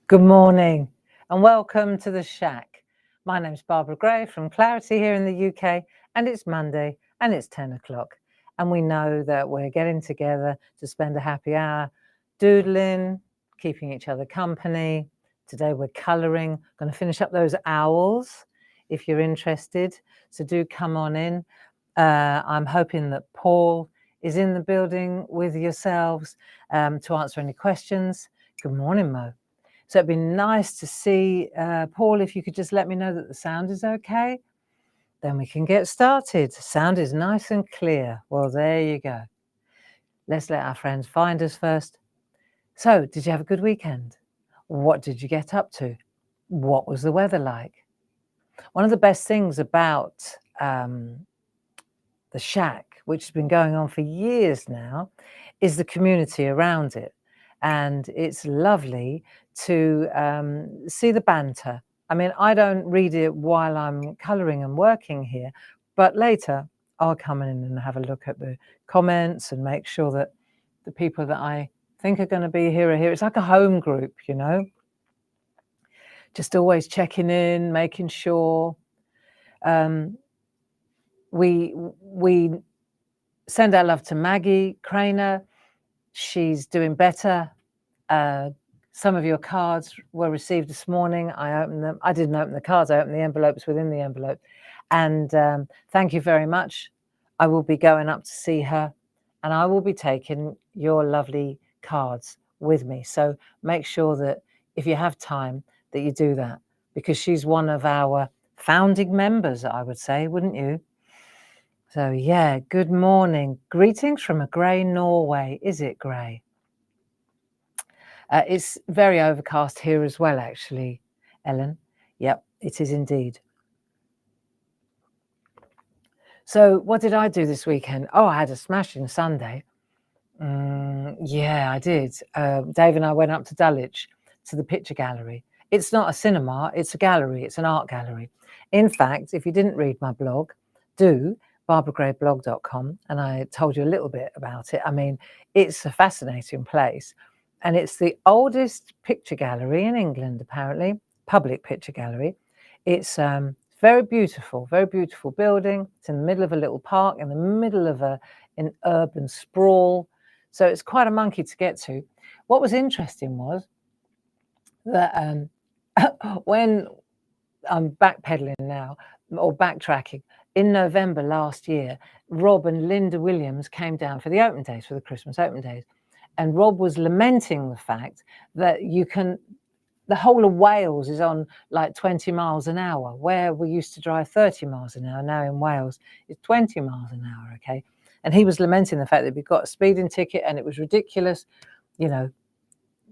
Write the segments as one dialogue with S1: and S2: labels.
S1: Good morning and welcome to the SHAC. My name's Barbara Gray from Clarity here in the UK, and it's Monday and it's 10 o'clock. And we know that we're getting together to spend a happy hour doodling, keeping each other company. Today we're colouring, going to finish up those owls if you're interested. So do come on in. I'm hoping that Paul is in the building with yourselves to answer any questions. Good morning, Mo. So it'd be nice to see, Paul, if you could just let me know that the sound is okay, then we can get started. Sound is nice and clear. Well, there you go. Let's let our friends find us first. So, did you have a good weekend? What did you get up to? What was the weather like? One of the best things about the SHAC, which has been going on for years now, is the community around it. And it's lovely to see the banter. I mean, I don't read it while I'm colouring and working here, but later I'll come in and have a look at the comments and make sure that the people that I think are going to be here are here. It's like a home group, you know, just always checking in, making sure. We send our love to Maggie Craner. She's doing better. Some of your cards were received this morning. I opened them. I didn't open the cards. I opened the envelopes within the envelope. And thank you very much. I will be going up to see her, and I will be taking your lovely cards with me. So make sure that if you have time that you do that, because she's one of our founding members, I would say, wouldn't you? So yeah, good morning. Greetings from a grey Norway. Is it grey? It's very overcast here as well, actually, Ellen. Yep, it is indeed. So what did I do this weekend? Oh, I had a smashing Sunday. Yeah, I did. Dave and I went up to Dulwich to the picture gallery. It's not a cinema, it's a gallery. It's an art gallery. In fact, if you didn't read my blog, do barbaragrayblog.com, and I told you a little bit about it. I mean, it's a fascinating place, and it's the oldest picture gallery in England, apparently, public picture gallery. It's very beautiful building. It's in the middle of a little park, in the middle of an urban sprawl. So it's quite a monkey to get to. What was interesting was that when I'm backpedaling now, or backtracking, in November last year, Rob and Linda Williams came down for the open days, for the Christmas open days. And Rob was lamenting the fact that the whole of Wales is on like 20 miles an hour, where we used to drive 30 miles an hour. Now in Wales, it's 20 miles an hour, okay? And he was lamenting the fact that we got a speeding ticket and it was ridiculous. You know,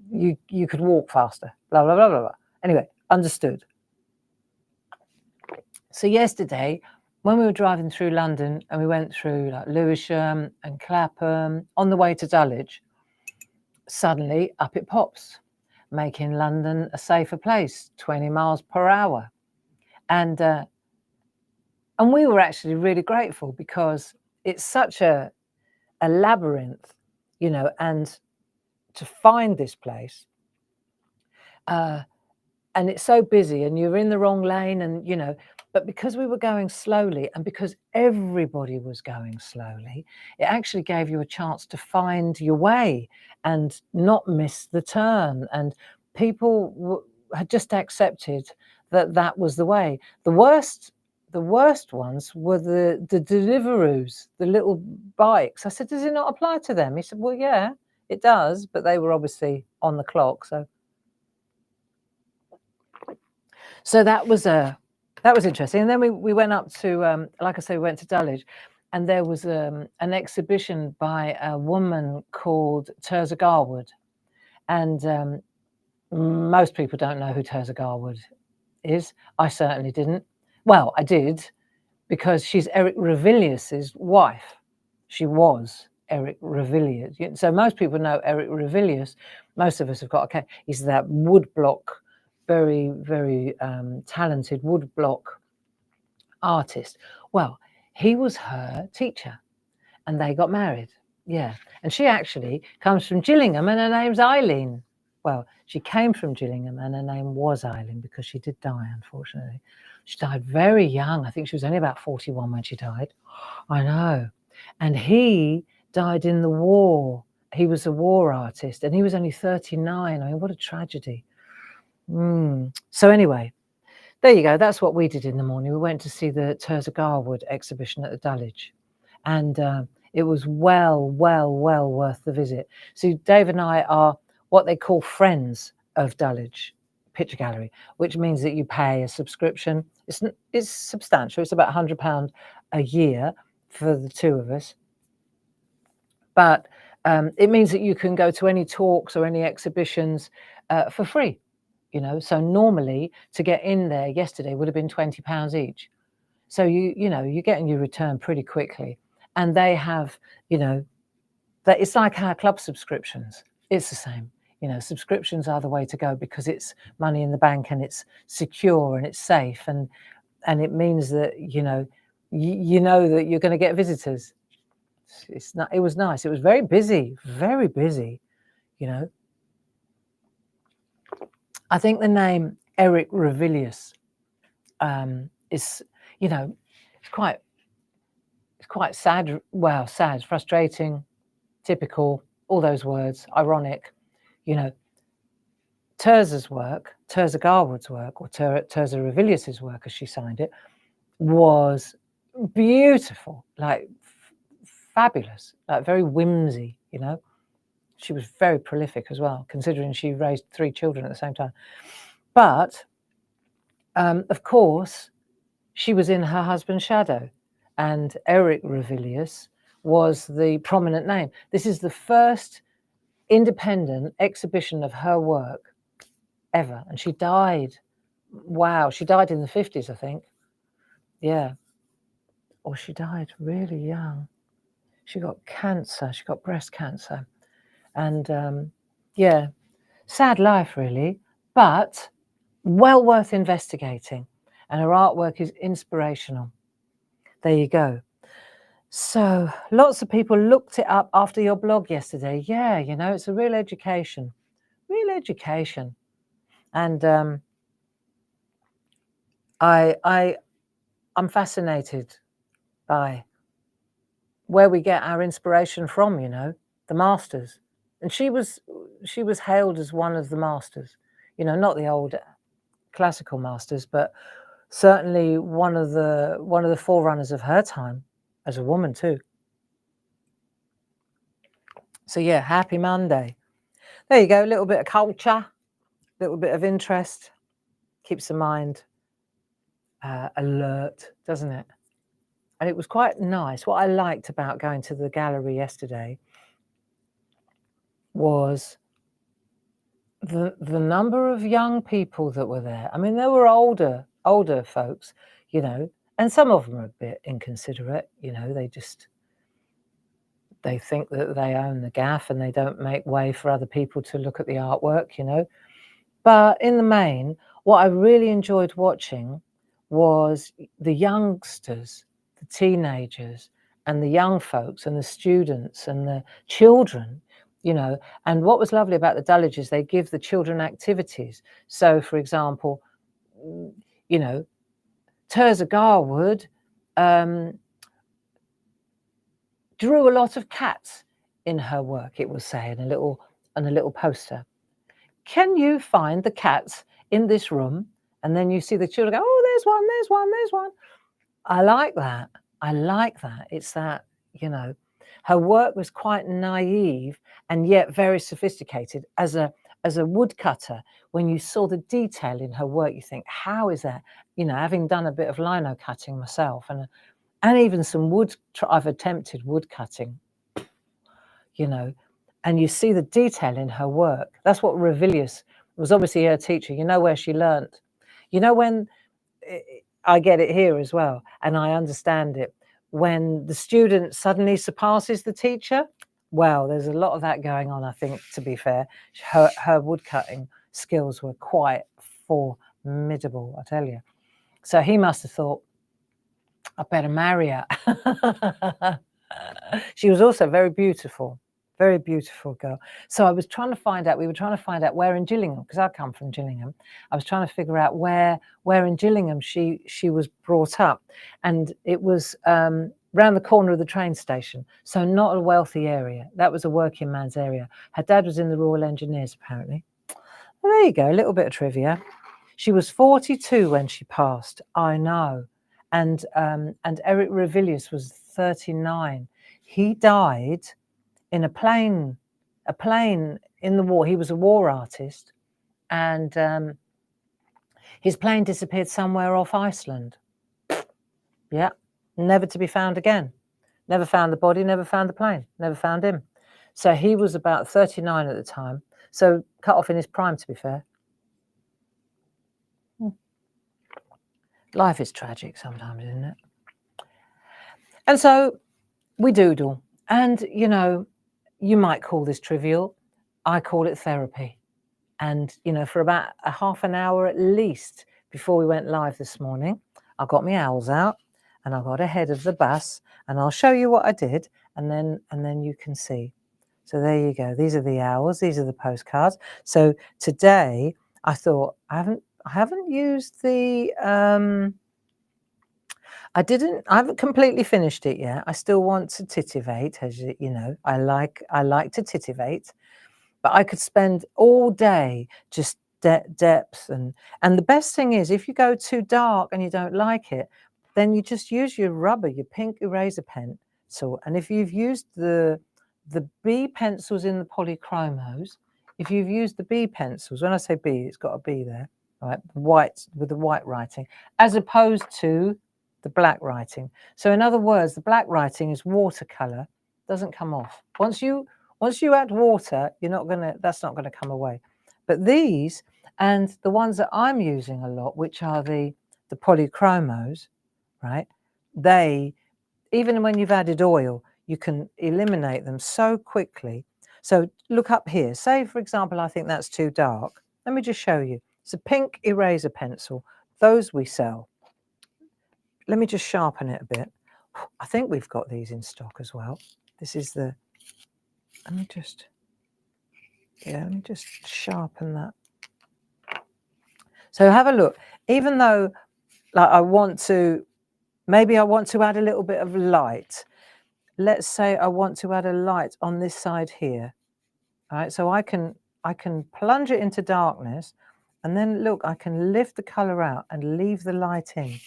S1: you could walk faster, blah, blah, blah, blah, blah. Anyway, understood. So yesterday, when we were driving through London and we went through like Lewisham and Clapham on the way to Dulwich, suddenly up it pops, making London a safer place, 20 miles per hour. And we were actually really grateful because it's such a labyrinth, you know, and to find this place, and it's so busy and you're in the wrong lane and, you know, but because we were going slowly and because everybody was going slowly, it actually gave you a chance to find your way and not miss the turn. And people had just accepted that that was the way. The worst ones were the Deliveroos, the little bikes. I said, does it not apply to them? He said, well, yeah, it does, but they were obviously on the clock. So that was interesting. And then we went up to, like I say, we went to Dulwich, and there was an exhibition by a woman called Tirzah Garwood. And most people don't know who Tirzah Garwood is. I certainly didn't. Well, I did, because she's Eric Ravilius's wife. She was Eric Ravilius. So most people know Eric Ravilius. Most of us have got, okay, he's that woodblock, very, very talented woodblock artist. Well, he was her teacher and they got married. Yeah. And she actually comes from Gillingham and her name's Eileen. Well, she came from Gillingham and her name was Eileen because she did die, unfortunately. She died very young. I think she was only about 41 when she died. I know. And he died in the war. He was a war artist and he was only 39. I mean, what a tragedy. So anyway, there you go. That's what we did in the morning. We went to see the Tirzah Garwood exhibition at the Dulwich. And it was well worth the visit. So Dave and I are what they call friends of Dulwich Picture Gallery, which means that you pay a subscription. It's substantial. It's about £100 a year for the two of us. But it means that you can go to any talks or any exhibitions for free. You know, so normally to get in there yesterday would have been £20 each. So you're getting your return pretty quickly. And they have, that it's like our club subscriptions. It's the same. Subscriptions are the way to go because it's money in the bank and it's secure and it's safe and it means that you know that you're going to get visitors. It was nice. It was very busy. I think the name Eric Revilius is, it's quite sad. Well, sad, frustrating, typical, all those words, ironic. Tirzah's work, Tirzah Garwood's work, or Tirzah Revilius's work, as she signed it, was beautiful, like fabulous, like very whimsy. She was very prolific as well, considering she raised 3 children at the same time. But of course, she was in her husband's shadow, and Eric Revilius was the prominent name. This is the first independent exhibition of her work ever, and she died. Wow, she died in the 50s, I think. Yeah, or she died really young. She got cancer. She got breast cancer, and yeah, sad life really, but well worth investigating. And her artwork is inspirational. There you go. So lots of people looked it up after your blog yesterday. Yeah, it's a real education. And I'm fascinated by where we get our inspiration from, the masters. And she was hailed as one of the masters, not the old classical masters, but certainly one of the forerunners of her time as a woman too. So yeah, happy Monday. There you go, a little bit of culture, a little bit of interest, keeps the mind alert, doesn't it? And it was quite nice. What I liked about going to the gallery yesterday was the number of young people that were there. I mean, there were older folks, and some of them are a bit inconsiderate, they think that they own the gaff and they don't make way for other people to look at the artwork, But in the main, what I really enjoyed watching was the youngsters, the teenagers, and the young folks, and the students, and the children, And what was lovely about the Dulwich is they give the children activities. So, for example, Tirzah Garwood drew a lot of cats in her work, it will say in a little poster. Can you find the cats in this room? And then you see the children go, oh, there's one. I like that. It's that, her work was quite naive and yet very sophisticated. As a woodcutter, when you saw the detail in her work, you think, how is that? Having done a bit of lino cutting myself and even some I've attempted wood cutting, and you see the detail in her work. That's what Revilius was obviously her teacher. Where she learnt. When I get it here as well, and I understand it, when the student suddenly surpasses the teacher, well, there's a lot of that going on, I think, to be fair. Her woodcutting skills were quite formidable, I tell you. So he must have thought, I better marry her. She was also very beautiful, very beautiful girl. So I was trying to find out, we were trying to find out where in Gillingham, because I come from Gillingham. I was trying to figure out where in Gillingham she was brought up. And it was round the corner of the train station. So not a wealthy area. That was a working man's area. Her dad was in the Royal Engineers, apparently. Well, there you go, a little bit of trivia. She was 42 when she passed. I know. And Eric Revilius was 39. He died in a plane in the war. He was a war artist, and his plane disappeared somewhere off Iceland. Yeah, never to be found again. Never found the body, never found the plane, never found him. So he was about 39 at the time. So cut off in his prime, to be fair. Life is tragic sometimes, isn't it? And so we doodle. And, you know, you might call this trivial. I call it therapy. And, you know, for about a half an hour at least before we went live this morning, I got my owls out and I got ahead of the bus, and I'll show you what I did, and then you can see. So there you go. These are the owls. These are the postcards. So today I thought I haven't used the I haven't completely finished it yet. I still want to titivate, as you know. I like to titivate, but I could spend all day just depth and the best thing is, if you go too dark and you don't like it, then you just use your rubber, your pink eraser pencil. And if you've used the B pencils in the polychromos, if you've used the B pencils, when I say B, it's got a B there, right? White with the white writing, as opposed to the black writing. So in other words, the black writing is watercolor, doesn't come off. Once you add water, that's not gonna come away. But these and the ones that I'm using a lot, which are the polychromos, right? They, even when you've added oil, you can eliminate them so quickly. So look up here. Say, for example, I think that's too dark. Let me just show you. It's a pink eraser pencil. Those we sell. Let me just sharpen it a bit. I think we've got these in stock as well. This is the, let me just sharpen that. So have a look. Even though, like, maybe I want to add a little bit of light. Let's say I want to add a light on this side here. All right, so I can plunge it into darkness, and then look, I can lift the color out and leave the light in.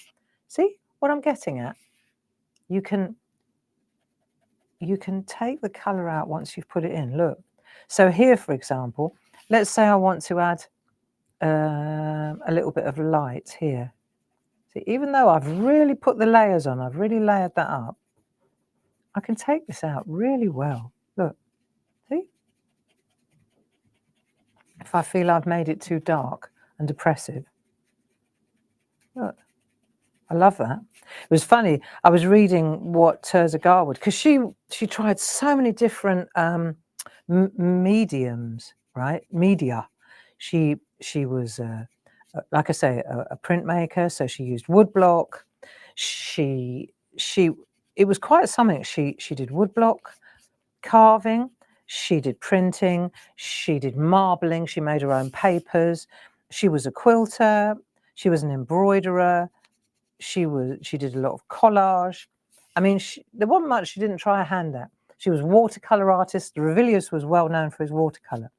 S1: See what I'm getting at? You can take the color out once you've put it in. Look. So here, for example, let's say I want to add a little bit of light here. See, even though I've really put the layers on, I've really layered that up, I can take this out really well. Look, see? If I feel I've made it too dark and depressive. Look, I love that. It was funny, I was reading what Tirzah Garwood, because she tried so many different mediums, right? Media. She was, like I say, a printmaker, so she used woodblock. It was quite something. She did woodblock carving, she did printing, she did marbling, she made her own papers, she was a quilter, she was an embroiderer, she did a lot of collage. I mean, there wasn't much she didn't try her hand at. She was a watercolor artist. Revilius was well known for his watercolor.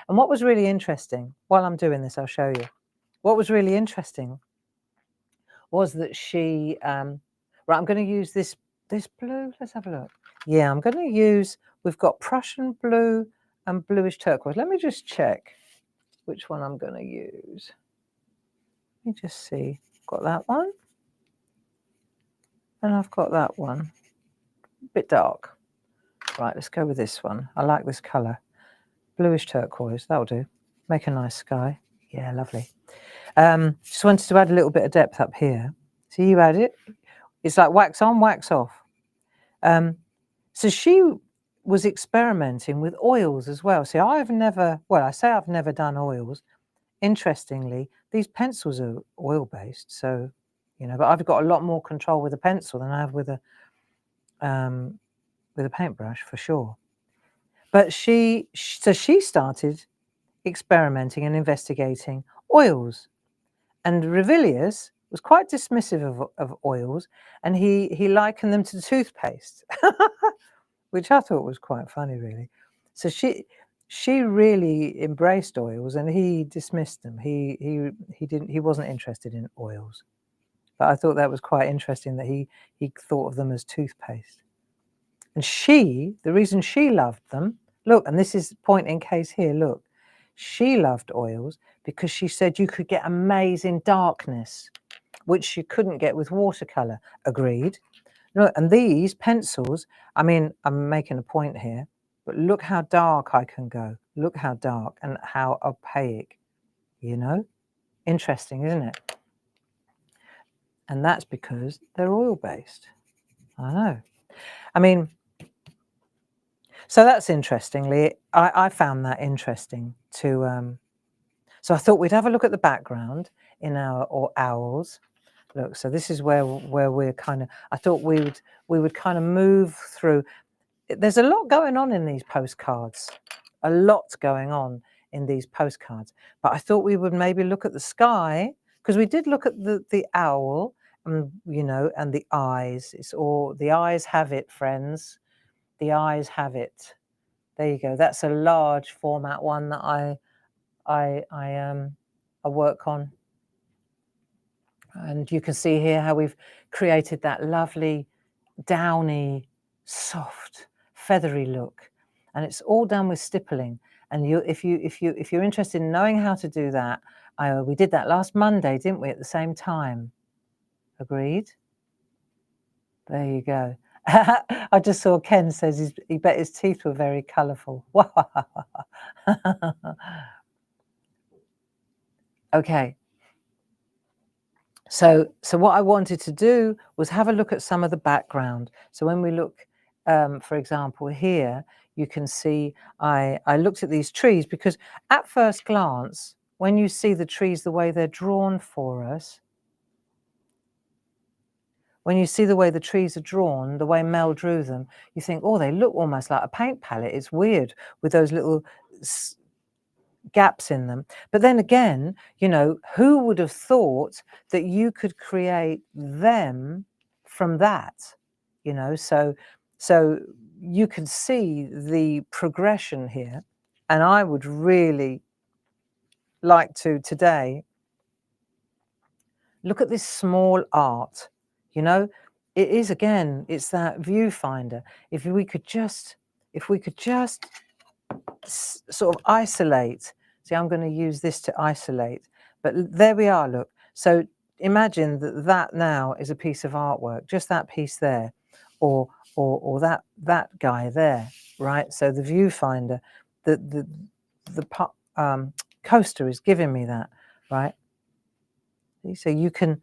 S1: And what was really interesting, while I'm doing this, I'll show you. What was really interesting was that she, right, I'm going to use this blue. Let's have a look. Yeah, I'm going to use, we've got Prussian blue and bluish turquoise. Let me just check which one I'm going to use. Let me just see. Got that one. And I've got that one. A bit dark. Right, let's go with this one. I like this colour. Bluish turquoise, that'll do. Make a nice sky. Yeah, lovely. Just wanted to add a little bit of depth up here. So you add it. It's like wax on, wax off. So she was experimenting with oils as well. See, I've never done oils. Interestingly, these pencils are oil-based, so, you know, but I've got a lot more control with a pencil than I have with a paintbrush, for sure. But she started experimenting and investigating oils. And Revilius was quite dismissive of oils, and he likened them to toothpaste, which I thought was quite funny, really. So she really embraced oils, and he dismissed them. He wasn't interested in oils. But I thought that was quite interesting that he thought of them as toothpaste. And the reason she loved them, look, and this is point in case here, look, she loved oils because she said you could get amazing darkness, which you couldn't get with watercolor. Agreed. Look, and these pencils, I mean, I'm making a point here, but look how dark I can go. Look how dark and how opaque, you know? Interesting, isn't it? And that's because they're oil-based. I know. I mean, so that's interestingly, I found that interesting to, so I thought we'd have a look at the background in our owls. Look, so this is where we're kind of, I thought we would kind of move through. There's a lot going on in these postcards, a lot going on in these postcards. But I thought we would maybe look at the sky, because we did look at the owl, you know, and the eyes. It's all, the eyes have it, friends. The eyes have it. There you go. That's a large format one that I work on. And you can see here how we've created that lovely, downy, soft, feathery look. And it's all done with stippling. And if you're interested in knowing how to do that, we did that last Monday, didn't we, at the same time? Agreed? There you go. I just saw Ken says he bet his teeth were very colourful. Okay. So what I wanted to do was have a look at some of the background. So when we look, for example, here, you can see I looked at these trees because at first glance, when you see the trees the way they're drawn for us, when you see the way the trees are drawn, the way Mel drew them, you think, oh, they look almost like a paint palette. It's weird with those little gaps in them. But then again, you know, who would have thought that you could create them from that? You know, so you can see the progression here. And I would really like to today look at this small art. You know, it is, again, it's that viewfinder. If we could just sort of isolate. See, I'm going to use this to isolate, but there we are, look. So imagine that now is a piece of artwork, just that piece there, or that guy there, right? So the viewfinder, the coaster is giving me that, right? So you can,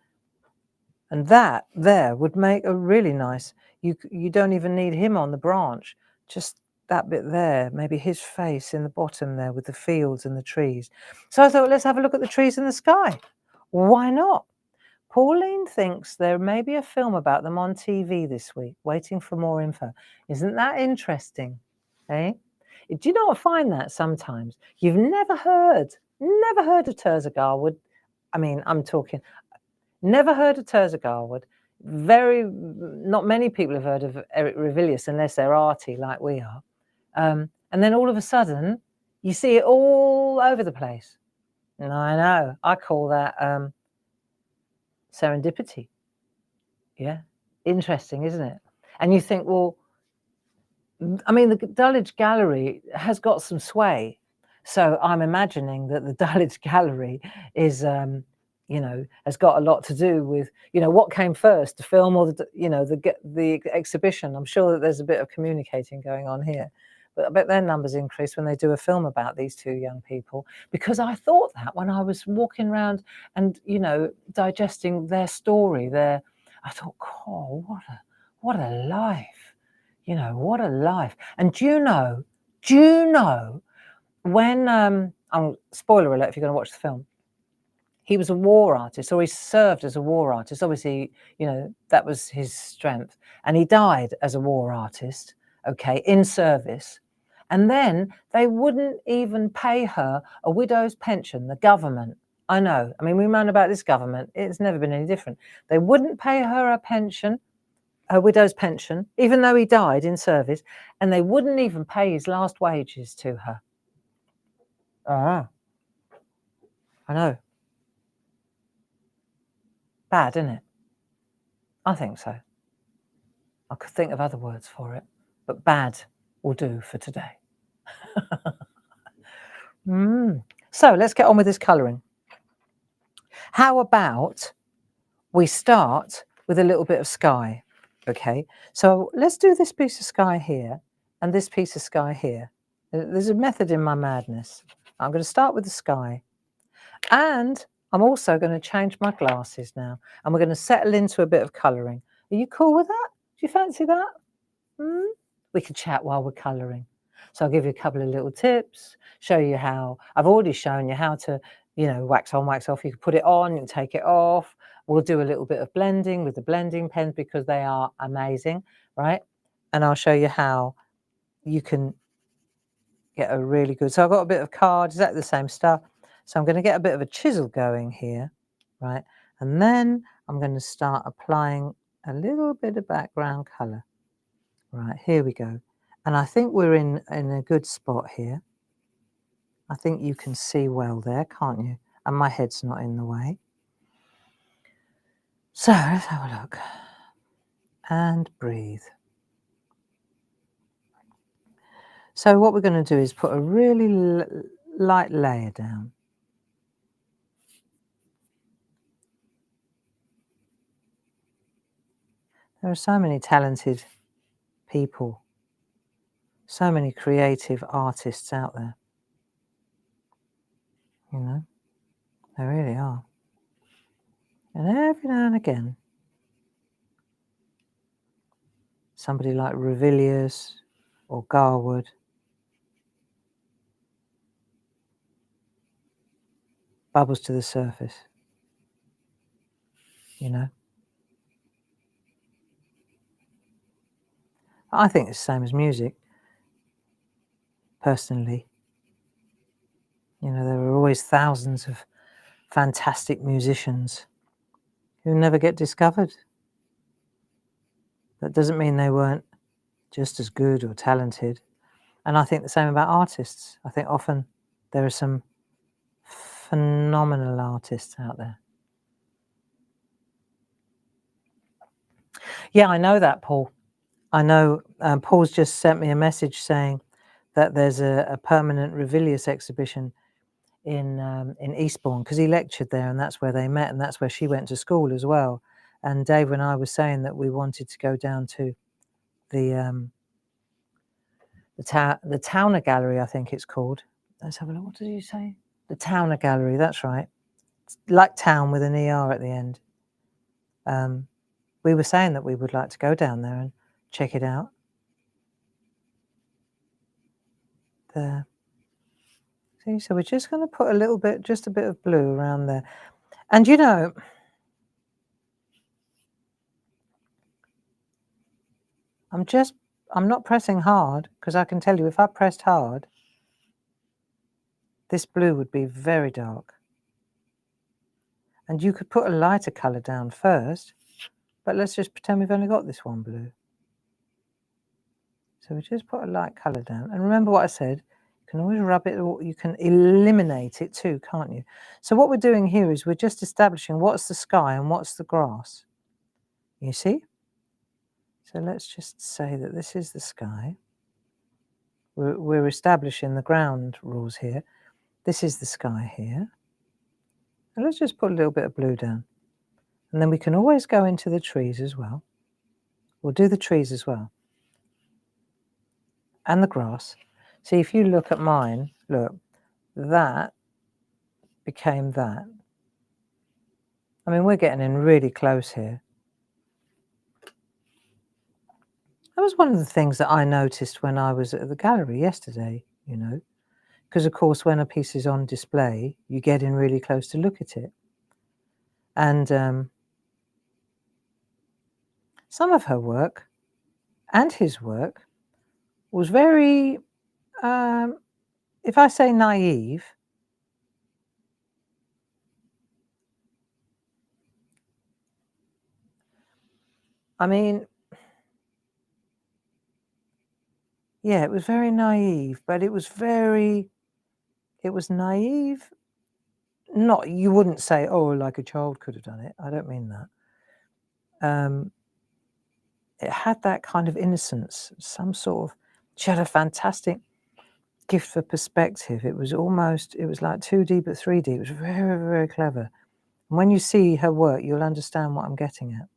S1: and that there would make a really nice, you don't even need him on the branch, just that bit there, maybe his face in the bottom there with the fields and the trees. So I thought, let's have a look at the trees in the sky. Why not? Pauline thinks there may be a film about them on TV this week, waiting for more info. Isn't that interesting? Eh? Do you not find that sometimes? You've never heard of Tirzah Garwood. I mean, I'm talking, never heard of Tirzah Garwood. Not many people have heard of Eric Revilius unless they're arty like we are. And then all of a sudden, you see it all over the place. And I know, I call that serendipity. Yeah, interesting, isn't it? And you think, well, I mean, the Dulwich Gallery has got some sway. So I'm imagining that the Dulwich Gallery is, you know, has got a lot to do with, you know, what came first, the film or the exhibition. I'm sure that there's a bit of communicating going on here. But I bet their numbers increase when they do a film about these two young people, because I thought that when I was walking around and, you know, digesting their story, I thought, oh, what a life, you know, what a life. And do you know when, spoiler alert if you're going to watch the film, he was a war artist, or he served as a war artist. Obviously, you know, that was his strength. And he died as a war artist, okay, in service. And then they wouldn't even pay her a widow's pension, the government. I know. I mean, we moan about this government. It's never been any different. They wouldn't pay her a pension, a widow's pension, even though he died in service, and they wouldn't even pay his last wages to her. Ah, I know. Bad, isn't it? I think so. I could think of other words for it, but bad will do for today. So let's get on with this colouring. How about we start with a little bit of sky? Okay, so let's do this piece of sky here and this piece of sky here. There's a method in my madness. I'm going to start with the sky, and I'm also going to change my glasses now, and we're going to settle into a bit of colouring. Are you cool with that? Do you fancy that? We could chat while we're colouring. So I'll give you a couple of little tips, show you how. I've already shown you how to, wax on, wax off. You can put it on and take it off. We'll do a little bit of blending with the blending pens because they are amazing, right? And I'll show you how you can get a really good. So I've got a bit of card, exactly the same stuff. So I'm going to get a bit of a chisel going here, right? And then I'm going to start applying a little bit of background colour. Right, here we go. And I think we're in a good spot here. I think you can see well there, can't you? And my head's not in the way. So let's have a look. And breathe. So what we're going to do is put a really light layer down. There are so many talented people, so many creative artists out there. There really are. And every now and again, somebody like Revilius or Garwood bubbles to the surface, I think it's the same as music, personally. There are always thousands of fantastic musicians who never get discovered. That doesn't mean they weren't just as good or talented. And I think the same about artists. I think often there are some phenomenal artists out there. Yeah, I know that, Paul. I know Paul's just sent me a message saying that there's a permanent Revilius exhibition in Eastbourne, because he lectured there and that's where they met and that's where she went to school as well. And Dave and I were saying that we wanted to go down to the Towner Gallery, I think it's called. Let's have a look. What did you say? The Towner Gallery, that's right. It's like town with an ER at the end. We were saying that we would like to go down there and check it out. There. See, so we're just going to put just a bit of blue around there. And I'm not pressing hard, because I can tell you if I pressed hard, this blue would be very dark. And you could put a lighter colour down first, but let's just pretend we've only got this one blue. So we just put a light colour down. And remember what I said, you can always rub it, or you can eliminate it too, can't you? So what we're doing here is we're just establishing what's the sky and what's the grass. You see? So let's just say that this is the sky. We're establishing the ground rules here. This is the sky here. And let's just put a little bit of blue down. And then we can always go into the trees as well. We'll do the trees as well. And the grass. See, if you look at mine, look, that became that. I mean, we're getting in really close here. That was one of the things that I noticed when I was at the gallery yesterday, because of course when a piece is on display, you get in really close to look at it. And some of her work and his work was very if I say naive, I mean, yeah, it was very naive, but it was naive. Not, you wouldn't say, oh, like a child could have done it. I don't mean that. It had that kind of innocence, some sort of, she had a fantastic gift for perspective. It was like 2D but 3D. It was very, very clever. And when you see her work, you'll understand what I'm getting at.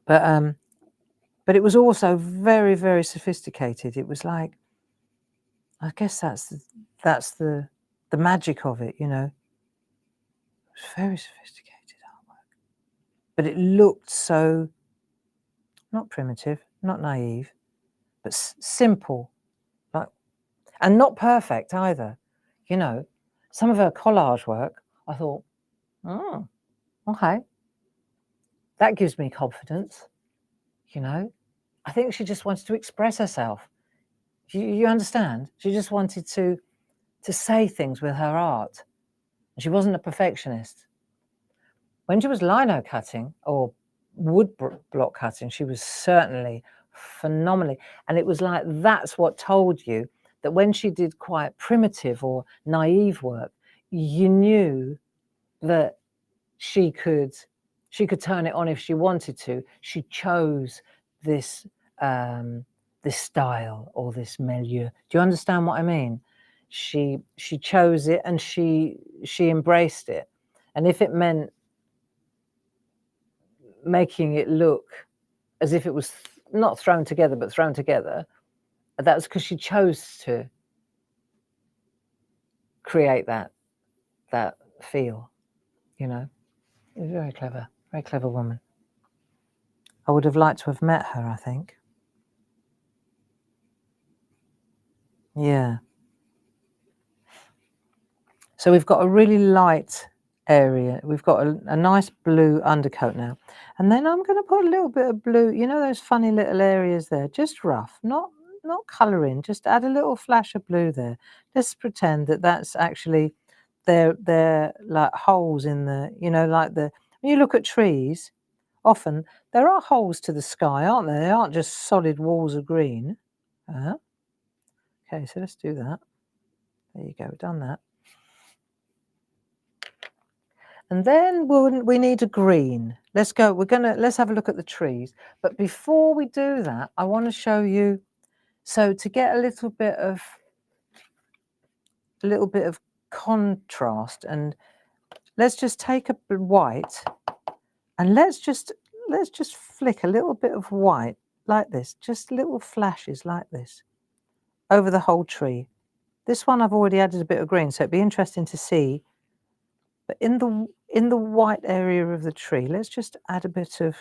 S1: But it was also very, very sophisticated. It was like, I guess that's the magic of it, you know. It was very sophisticated artwork, but it looked so not primitive, not naive, but simple, like, and not perfect either. You know, some of her collage work, I thought, oh, okay, that gives me confidence. You know, I think she just wanted to express herself. You understand? She just wanted to say things with her art. And she wasn't a perfectionist. When she was lino cutting or wood block cutting, she was certainly phenomenally. And it was like, that's what told you that when she did quite primitive or naive work, you knew that she could turn it on if she wanted to. She chose this this style or this milieu. Do you understand what I mean? She chose it and she embraced it. And if it meant making it look as if it was not thrown together, but thrown together, that's because she chose to create that feel, you know. It was very clever woman. I would have liked to have met her, I think. Yeah. So we've got a really light area. We've got a nice blue undercoat now. And then I'm going to put a little bit of blue, you know, those funny little areas there, just rough, not colouring, just add a little flash of blue there. Let's pretend that that's actually, they're like holes in the, you know, like when you look at trees, often there are holes to the sky, aren't there? They aren't just solid walls of green. Okay, so let's do that. There you go, we've done that. And then we need a green. Let's go. Let's have a look at the trees. But before we do that, I want to show you. So to get a little bit of contrast, and let's just take a white, and let's just flick a little bit of white like this, just little flashes like this over the whole tree. This one I've already added a bit of green, so it'd be interesting to see. But in the white area of the tree, let's just add a bit of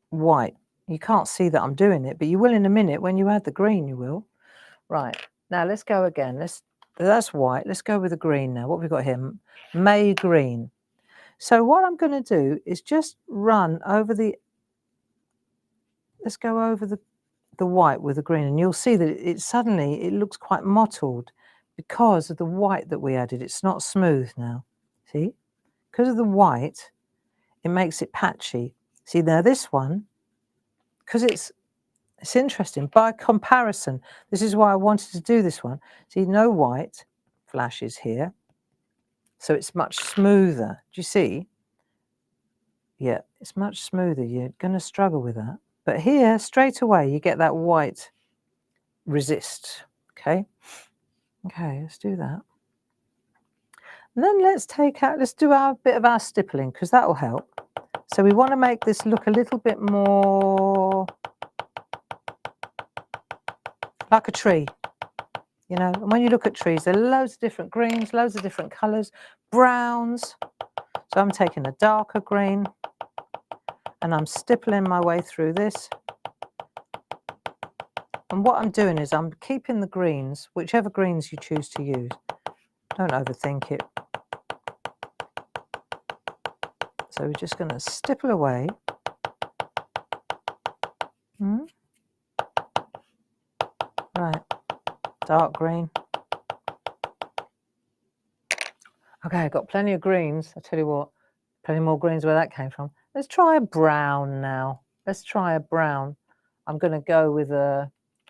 S1: white. You can't see that I'm doing it, but you will in a minute. When you add the green, you will. Right, now let's go again. That's white. Let's go with the green now. What have we got here? May green. So what I'm going to do is just run over let's go over the white with the green, and you'll see that it suddenly looks quite mottled because of the white that we added. It's not smooth now. See? Because of the white, it makes it patchy. See, now this one, because it's interesting. By comparison, this is why I wanted to do this one. See, no white flashes here, so it's much smoother. Do you see? Yeah, it's much smoother. You're going to struggle with that. But here, straight away, you get that white resist. Okay? Okay, let's do that. And then let's do our bit of our stippling, because that will help. So we want to make this look a little bit more like a tree. You know, and when you look at trees, there are loads of different greens, loads of different colours, browns. So I'm taking a darker green and I'm stippling my way through this. And what I'm doing is I'm keeping the greens, whichever greens you choose to use. Don't overthink it. So we're just going to stipple away. dark green. Okay, I've got plenty of greens. I tell you what, plenty more greens where that came from. Let's try a brown now. Let's try a brown. I'm going to go with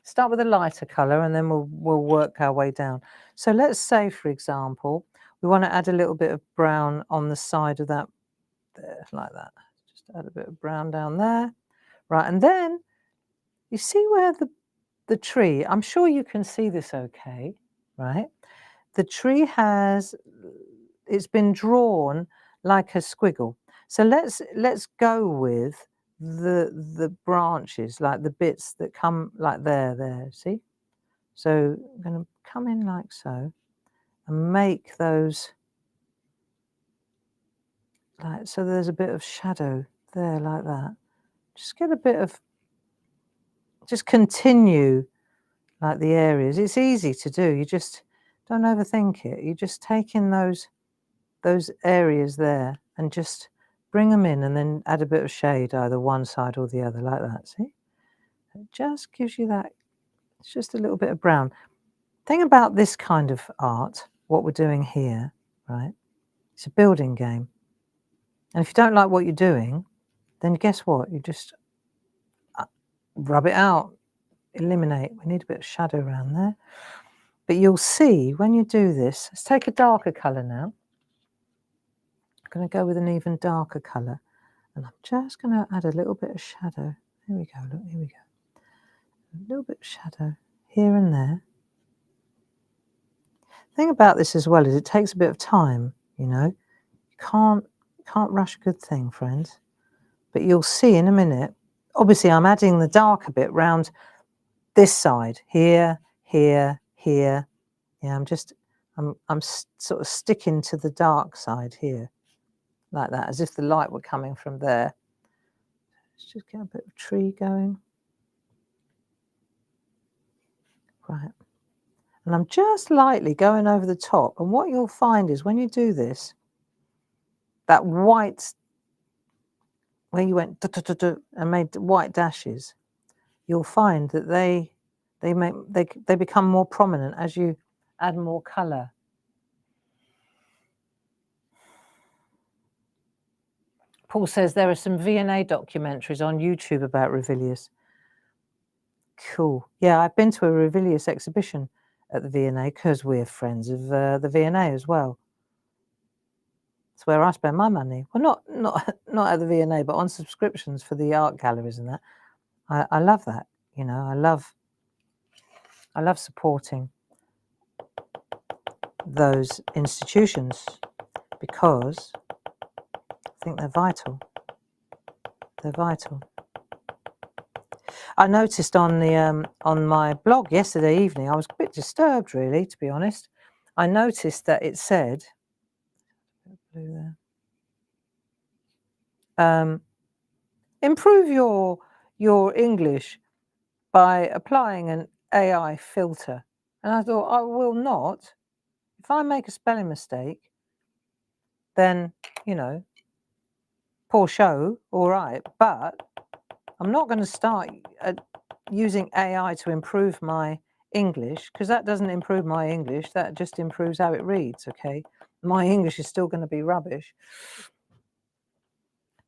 S1: start with a lighter colour, and then we'll work our way down. So let's say, for example, we want to add a little bit of brown on the side of that, there, like that. Just add a bit of brown down there. Right, and then you see where the tree, I'm sure you can see this okay, right? The tree it's been drawn like a squiggle. So let's go with the branches, like the bits that come like there, see? So I'm going to come in like so and make those like, so there's a bit of shadow there like that. Just get a bit of, just continue like the areas. It's easy to do. You just don't overthink it. You just take in those areas there and just bring them in, and then add a bit of shade either one side or the other like that. See? It just gives you that, it's just a little bit of brown. Thing about this kind of art, what we're doing here, right? It's a building game. And if you don't like what you're doing, then guess what? You just rub it out, eliminate. We need a bit of shadow around there. But you'll see when you do this, let's take a darker colour now. I'm going to go with an even darker colour, and I'm just going to add a little bit of shadow. Here we go, look, here we go. A little bit of shadow here and there. The thing about this as well is it takes a bit of time, you know. You can't rush a good thing, friends. But you'll see in a minute, obviously I'm adding the darker bit round this side, here, here, here. Yeah, I'm sort of sticking to the dark side here, like that, as if the light were coming from there. Let's just get a bit of tree going. Right. And I'm just lightly going over the top. And what you'll find is when you do this, that white, where you went and made white dashes, you'll find that they become more prominent as you add more colour. Paul says there are some V&A documentaries on YouTube about Revilius. Cool. Yeah, I've been to a Revilius exhibition at the V&A because we're friends of the V&A as well. It's where I spend my money. Well, not at the V&A, but on subscriptions for the art galleries and that. I love that. You know, I love supporting those institutions because I think they're vital. They're vital. I noticed on the on my blog yesterday evening, I was a bit disturbed, really, to be honest. I noticed that it said, blue there, improve your English by applying an AI filter. And I thought, I will not. If I make a spelling mistake, then, you know, poor show, all right, but I'm not going to start using AI to improve my English, because that doesn't improve my English, that just improves how it reads, okay? My English is still going to be rubbish.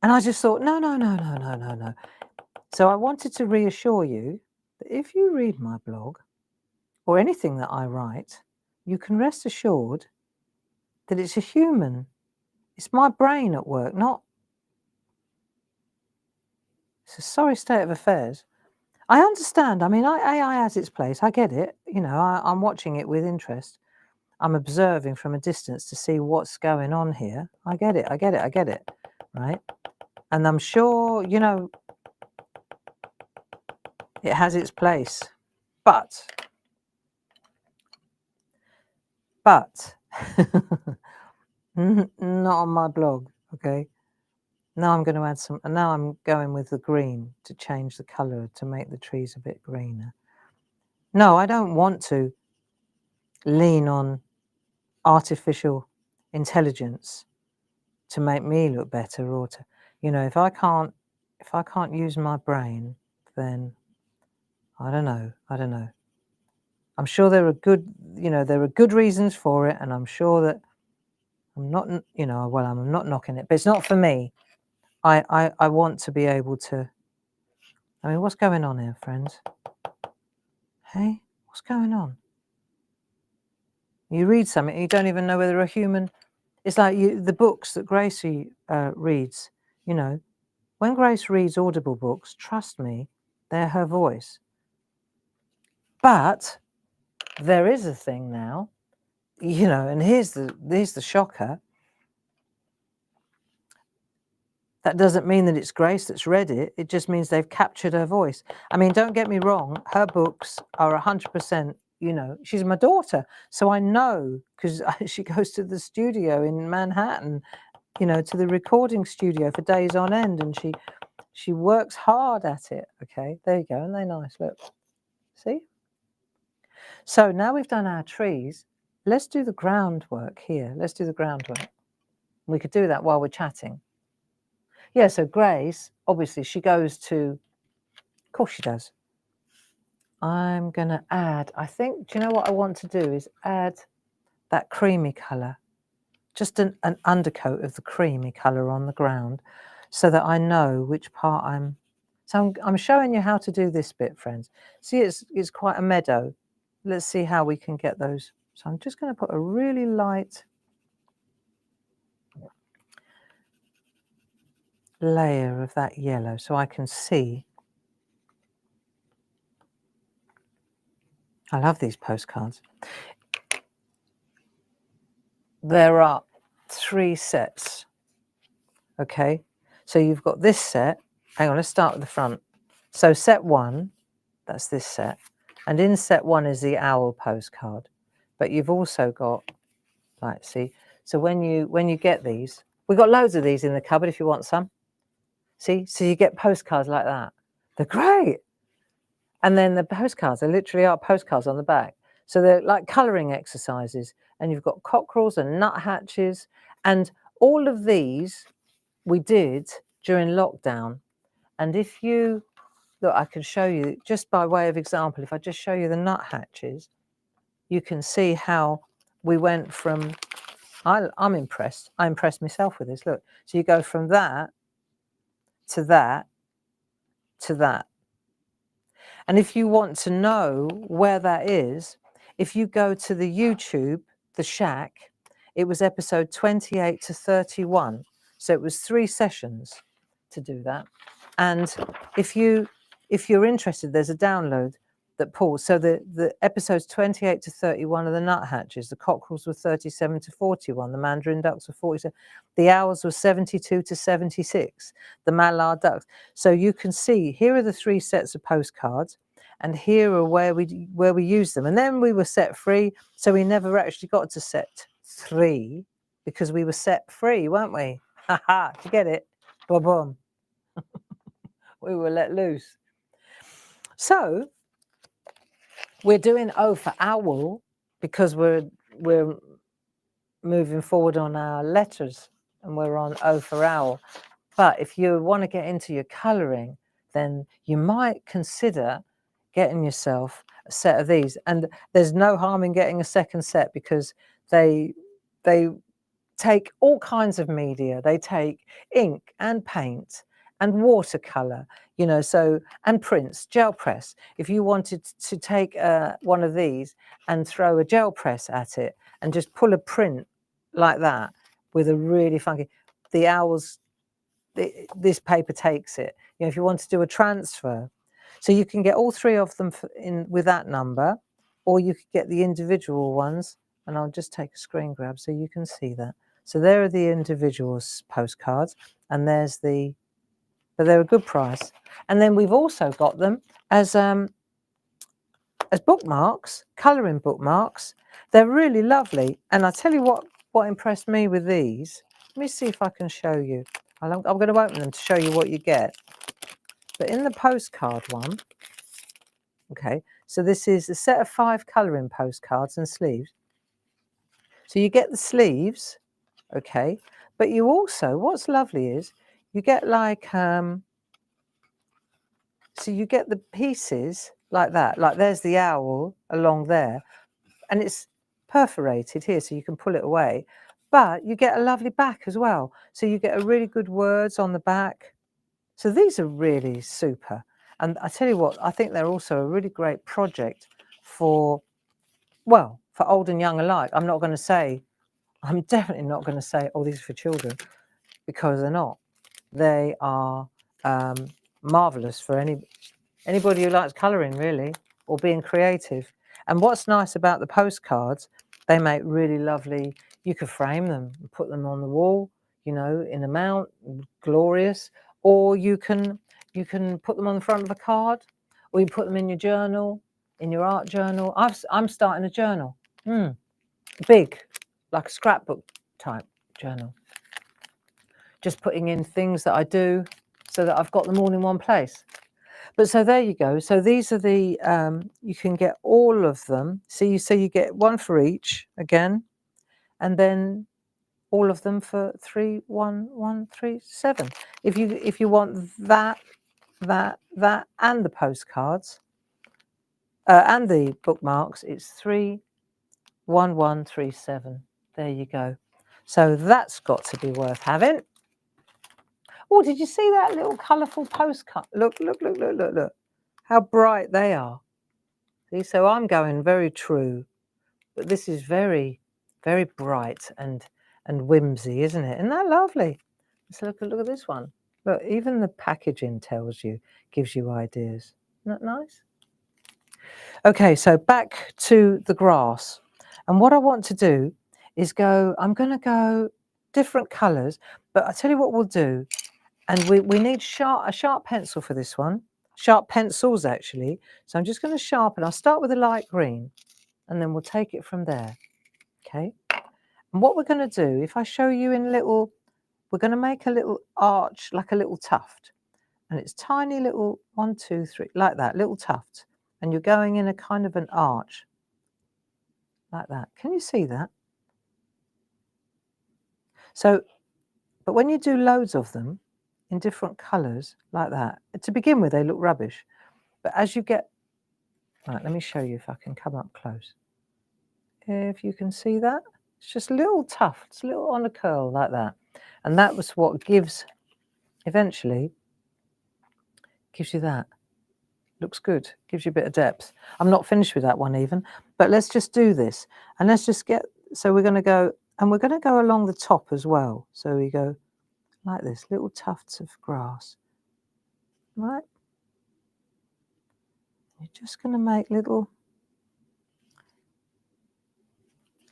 S1: And I just thought, no. So I wanted to reassure you that if you read my blog or anything that I write, you can rest assured that it's a human. It's my brain at work, not... It's a sorry state of affairs. I understand. I mean, AI has its place. I get it. You know, I'm watching it with interest. I'm observing from a distance to see what's going on here. I get it. Right? And I'm sure, you know, it has its place. But not on my blog, okay? Now I'm going to add some, and now I'm going with the green to change the colour to make the trees a bit greener. No, I don't want to lean on artificial intelligence to make me look better, or to, you know, if I can't use my brain, then I don't know. I'm sure there are good, there are good reasons for it, and I'm sure that I'm not, well, I'm not knocking it, but it's not for me. I want to be able to. I mean, what's going on here, friends? Hey, what's going on? You read something, you don't even know whether a human. It's like the books that Gracie reads. When Grace reads Audible books, trust me, they're her voice. But there is a thing now, and here's the shocker. That doesn't mean that it's Grace that's read it. It just means they've captured her voice. I mean, don't get me wrong. Her books are 100%, she's my daughter. So I know, because she goes to the studio in Manhattan, to the recording studio for days on end. And she works hard at it. Okay, there you go. And they're nice. Look, see? So now we've done our trees. Let's do the groundwork here. Let's do the groundwork. We could do that while we're chatting. Yeah, so Grace, obviously, she goes to, of course she does. I'm going to add, I think, do you know what I want to do is add that creamy colour, just an undercoat of the creamy colour on the ground so that I know which part I'm showing you how to do this bit, friends. See, it's quite a meadow. Let's see how we can get those. So I'm just going to put a really light layer of that yellow so I can see. I love these postcards. There are 3 sets. Okay, so you've got this set. Hang on, let's start with the front. So set 1, that's this set. And in set 1 is the owl postcard. But you've also got, like, see, so when you get these, we've got loads of these in the cupboard if you want some. See, so you get postcards like that. They're great. And then the postcards, there literally are postcards on the back. So they're like colouring exercises. And you've got cockerels and nuthatches. And all of these we did during lockdown. And if you look, I can show you just by way of example. If I just show you the nuthatches, you can see how we went from. I'm impressed. I impressed myself with this. Look, so you go from that to that to that. And if you want to know where that is, if you go to the YouTube, the SHAC, it was episode 28 to 31. So it was 3 sessions to do that. And if you're interested, there's a download that pulls. So the episodes 28 to 31 are the nuthatches. The cockerels were 37 to 41. The mandarin ducks were 47. The owls were 72 to 76. The mallard ducks. So you can see here are the 3 sets of postcards, and here are where we use them. And then we were set free, so we never actually got to set 3 because we were set free, weren't we? Ha ha! Did you get it? Boom, boom. We were let loose. So we're doing O for owl because we're moving forward on our letters, and we're on O for owl. But if you want to get into your colouring, then you might consider getting yourself a set of these. And there's no harm in getting a second set because they take all kinds of media. They take ink and paint and watercolor, so, and prints, gel press. If you wanted to take one of these and throw a gel press at it and just pull a print like that with a really funky, the owls, this paper takes it. If you want to do a transfer, so you can get all 3 of them with that number, or you could get the individual ones. And I'll just take a screen grab so you can see that. So there are the individual postcards, and but they're a good price. And then we've also got them as bookmarks, colouring bookmarks. They're really lovely. And I tell you what impressed me with these. Let me see if I can show you. I'm going to open them to show you what you get. But in the postcard one, okay, so this is a set of 5 colouring postcards and sleeves. So you get the sleeves, okay, but you also, what's lovely is you get like, So you get the pieces like that, like there's the owl along there, and it's perforated here so you can pull it away, but you get a lovely back as well. So you get a really good words on the back. So these are really super. And I tell you what, I think they're also a really great project for, well, for old and young alike. I'm definitely not going to say, oh, these are for children, because they're not. They are marvellous for anybody who likes colouring, really, or being creative. And what's nice about the postcards, they make really lovely, you could frame them and put them on the wall, you know, in a mount, glorious, or you can put them on the front of a card, or you put them in your journal, in your art journal. I'm starting a journal, big, like a scrapbook type journal. Just putting in things that I do so that I've got them all in one place. But so there you go. So these are the, you can get all of them. So you get one for each again, and then all of them for 31137. If you want that, and the postcards, and the bookmarks, it's 31137. There you go. So that's got to be worth having. Oh, did you see that little colourful postcard? Look. How bright they are. See, so I'm going very true, but this is very, very bright and whimsy, isn't it? Isn't that lovely? Let's look at this one. Look, even the packaging gives you ideas. Isn't that nice? Okay, so back to the grass. And what I want to do is I'm going to go different colours, but I tell you what we'll do. And we need a sharp pencil for this one. Sharp pencils, actually. So I'm just going to sharpen. I'll start with a light green, and then we'll take it from there. Okay. And what we're going to do, if I show you in we're going to make a little arch, like a little tuft. And it's tiny little 1, 2, 3, like that, little tuft. And you're going in a kind of an arch, like that. Can you see that? So, but when you do loads of them in different colours, like that, to begin with, they look rubbish. But as you get, right, let me show you if I can come up close. If you can see that, it's just little tufts, little on a curl like that. And that was what eventually gives you that. Looks good, gives you a bit of depth. I'm not finished with that one even, but let's just do this. And let's just so we're going to go, and we're going to go along the top as well. So we go like this, little tufts of grass. Right? You're just going to make little,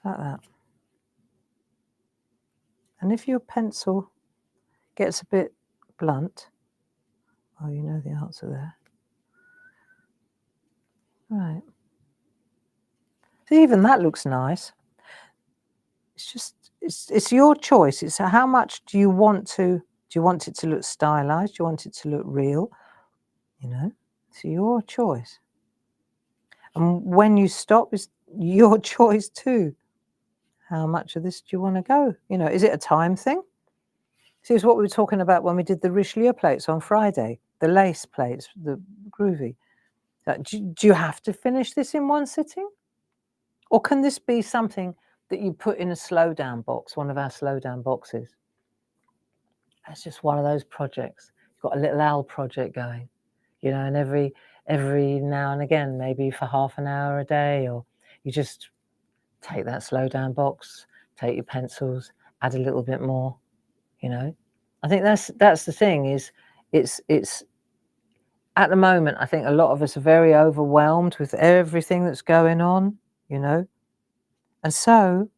S1: like that. And if your pencil gets a bit blunt, oh, you know the answer there. Right. So even that looks nice. It's just, it's your choice. It's how much do you want it to look stylized? Do you want it to look real? You know, it's your choice. And when you stop, it's your choice too. How much of this do you want to go? You know, is it a time thing? See, it's what we were talking about when we did the Richelieu plates on Friday, the lace plates, the groovy. Do you have to finish this in one sitting? Or can this be something that you put in a slow down box, one of our slow down boxes? That's just one of those projects. You've got a little owl project going, you know, and every now and again, maybe for half an hour a day, or you just take that slow down box, take your pencils, add a little bit more, you know. I think that's the thing, is it's at the moment, I think a lot of us are very overwhelmed with everything that's going on, you know. And so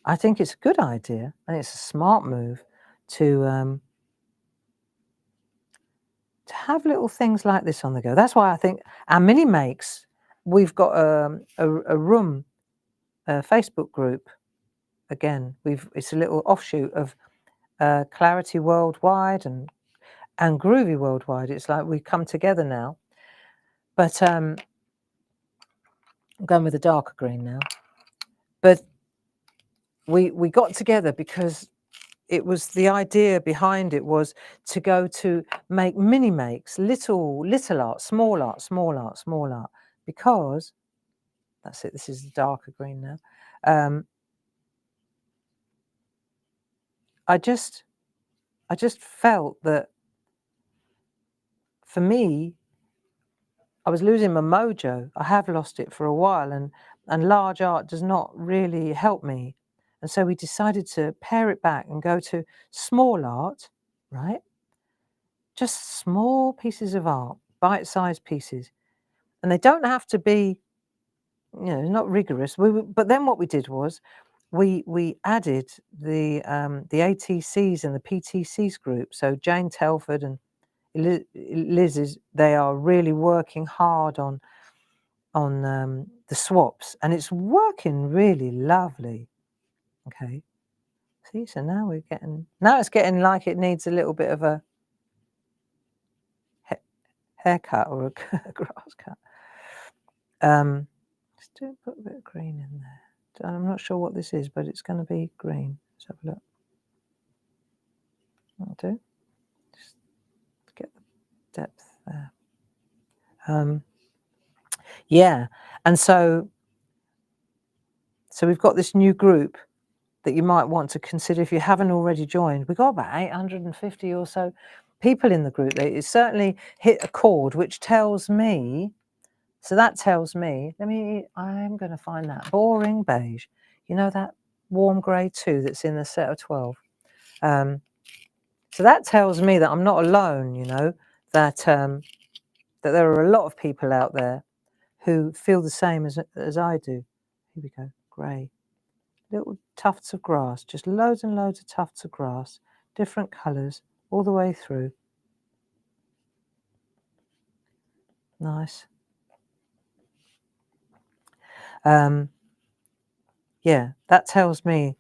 S1: I think it's a good idea, and it's a smart move to have little things like this on the go. That's why I think our mini makes, we've got a room, a Facebook group. Again, it's a little offshoot of Clarity Worldwide and Groovy Worldwide. It's like we come together now. But I'm going with a darker green now. But we got together because it was the idea behind it was to go to make mini makes, little art, small art, small art, small art, because that's it. This is the darker green now. I just felt that for me, I was losing my mojo. I have lost it for a while, and large art does not really help me. And so we decided to pare it back and go to small art, right? Just small pieces of art, bite-sized pieces. And they don't have to be, you know, not rigorous. But then what we did was we added the ATCs and the PTCs group. So Jane Telford and Liz they are really working hard on the swaps, and it's working really lovely. Okay, see, so now it's getting like it needs a little bit of a haircut or a grass cut. Let's put a bit of green in there. I'm not sure what this is, but it's going to be green. Let's have a look. That'll do. Just get the depth there. Yeah, and so we've got this new group that you might want to consider if you haven't already joined. We've got about 850 or so people in the group. It certainly hit a chord, which tells me, so that tells me, I'm going to find that boring beige. You know, that warm grey 2 that's in the set of 12. So that tells me that I'm not alone, you know, that there are a lot of people out there who feel the same as I do. Here we go, grey. Little tufts of grass, just loads and loads of tufts of grass, different colours all the way through. Nice. Yeah, that tells me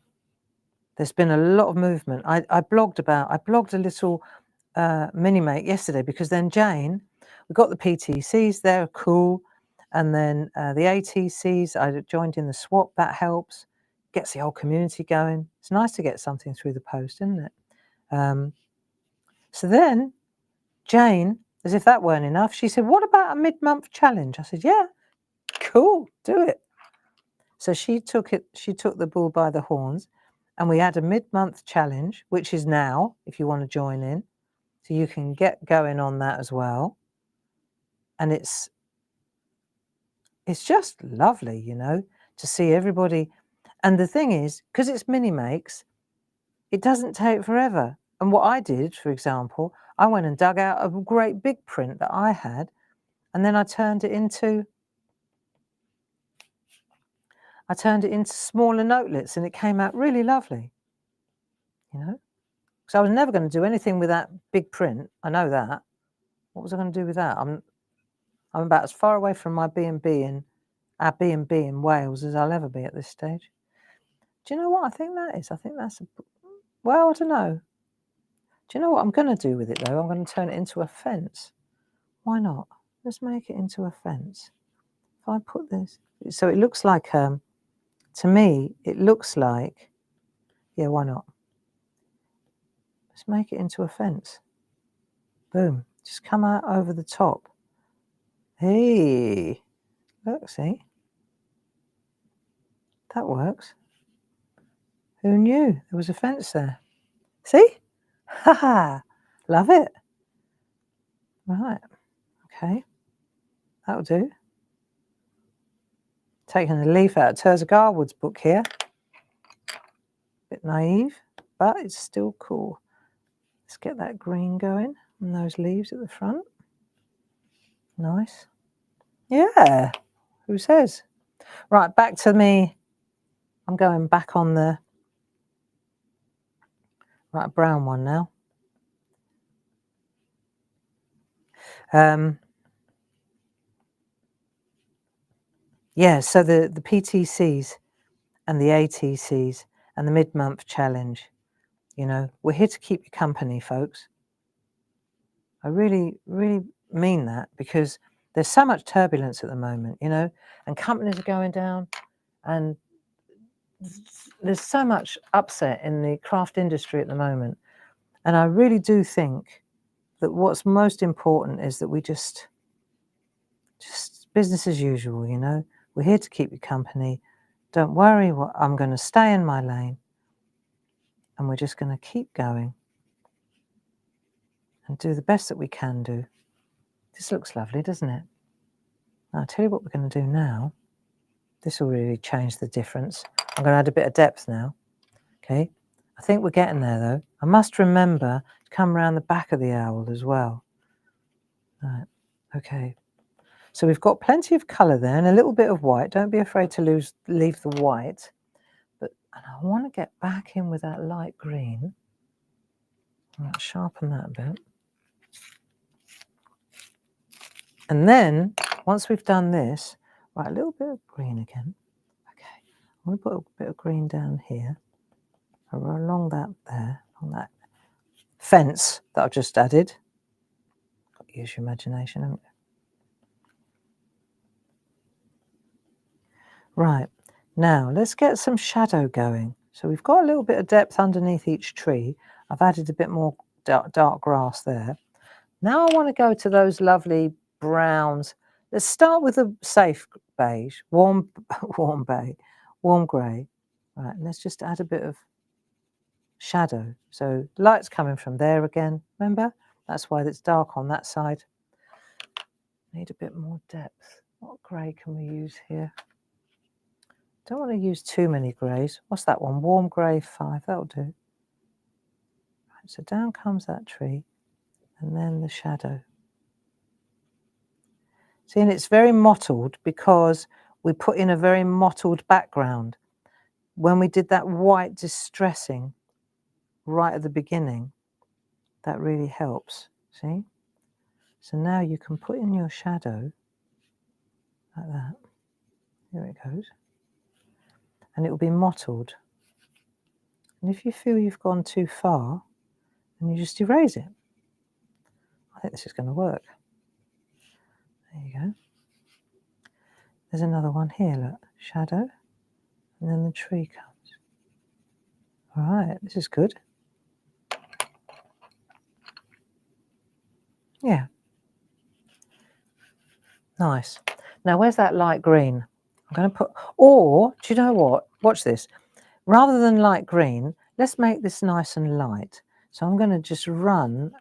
S1: there's been a lot of movement. I blogged a little mini make yesterday, because then Jane, we got the PTCs, they're cool, and then the ATCs, I joined in the swap, that helps, gets the whole community going. It's nice to get something through the post, isn't it? So then Jane, as if that weren't enough, she said, what about a mid-month challenge? I said, yeah, cool, do it. So she took the bull by the horns, and we had a mid-month challenge, which is now, if you want to join in. So you can get going on that as well. And it's just lovely, you know, to see everybody. And the thing is, because it's mini makes, it doesn't take forever. And what I did, for example, I went and dug out a great big print that I had, and then I turned it into smaller notelets, and it came out really lovely, you know. So I was never going to do anything with that big print. I know that. What was I going to do with that? I'm about as far away from my B&B and our B&B in Wales as I'll ever be at this stage. Do you know what I think that is? I think that's well, I don't know. Do you know what I'm going to do with it though? I'm going to turn it into a fence. Why not? Let's make it into a fence. If I put this, so it looks like, to me, it looks like, yeah, why not? Let's make it into a fence. Boom. Just come out over the top. Hey, look, see? That works. Who knew there was a fence there? See? Haha, love it. Right, okay, that'll do. Taking a leaf out of Tirzah Garwood's book here. Bit naive, but it's still cool. Let's get that green going and those leaves at the front. Nice. Yeah, who says? Right, back to me. I'm going back on the brown one now. Yeah, so the PTCs and the ATCs and the mid-month challenge, you know, we're here to keep you company, folks. I really, really mean that, because there's so much turbulence at the moment, you know, and companies are going down, and there's so much upset in the craft industry at the moment. And I really do think that what's most important is that we just business as usual, you know. We're here to keep you company. Don't worry, I'm going to stay in my lane. And we're just going to keep going and do the best that we can do. This looks lovely, doesn't it? Now, I'll tell you what we're going to do now. This will really change the difference. I'm going to add a bit of depth now. Okay, I think we're getting there though. I must remember to come around the back of the owl as well. Right, okay. So we've got plenty of colour there and a little bit of white. Don't be afraid to leave the white. And I want to get back in with that light green. I'm going to sharpen that a bit. And then, once we've done this, right, a little bit of green again. Okay, I'm going to put a bit of green down here. Along that there, on that fence that I've just added. Got to use your imagination, haven't you? Right, now let's get some shadow going. So we've got a little bit of depth underneath each tree. I've added a bit more dark grass there. Now I want to go to those lovely browns. Let's start with a safe beige, warm grey. Right, and let's just add a bit of shadow. So light's coming from there again, remember? That's why it's dark on that side. Need a bit more depth. What grey can we use here? Don't want to use too many greys. What's that one? Warm grey 5, that'll do. Right, so down comes that tree and then the shadow. See, and it's very mottled because we put in a very mottled background. When we did that white distressing right at the beginning, that really helps, see? So now you can put in your shadow like that. Here it goes. And it will be mottled. And if you feel you've gone too far, then you just erase it. I think this is going to work. There you go. There's another one here, look. Shadow. And then the tree comes. All right, this is good. Yeah. Nice. Now, where's that light green? I'm going to put, or, do you know what? Watch this. Rather than light green, let's make this nice and light. So I'm going to just run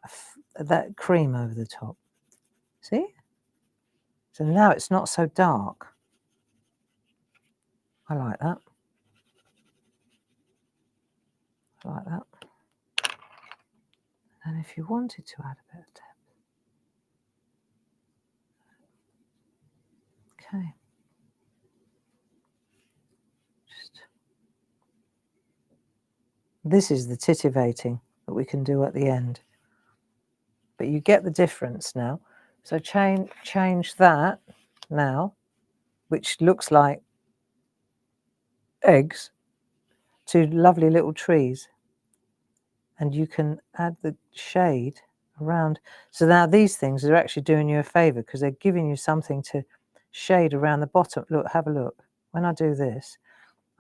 S1: that cream over the top. See? So now it's not so dark. I like that. I like that. And if you wanted to add a bit of depth. Okay. This is the titivating that we can do at the end. But you get the difference now. So change that now, which looks like eggs, to lovely little trees. And you can add the shade around. So now these things are actually doing you a favour because they're giving you something to shade around the bottom. Look, have a look. When I do this,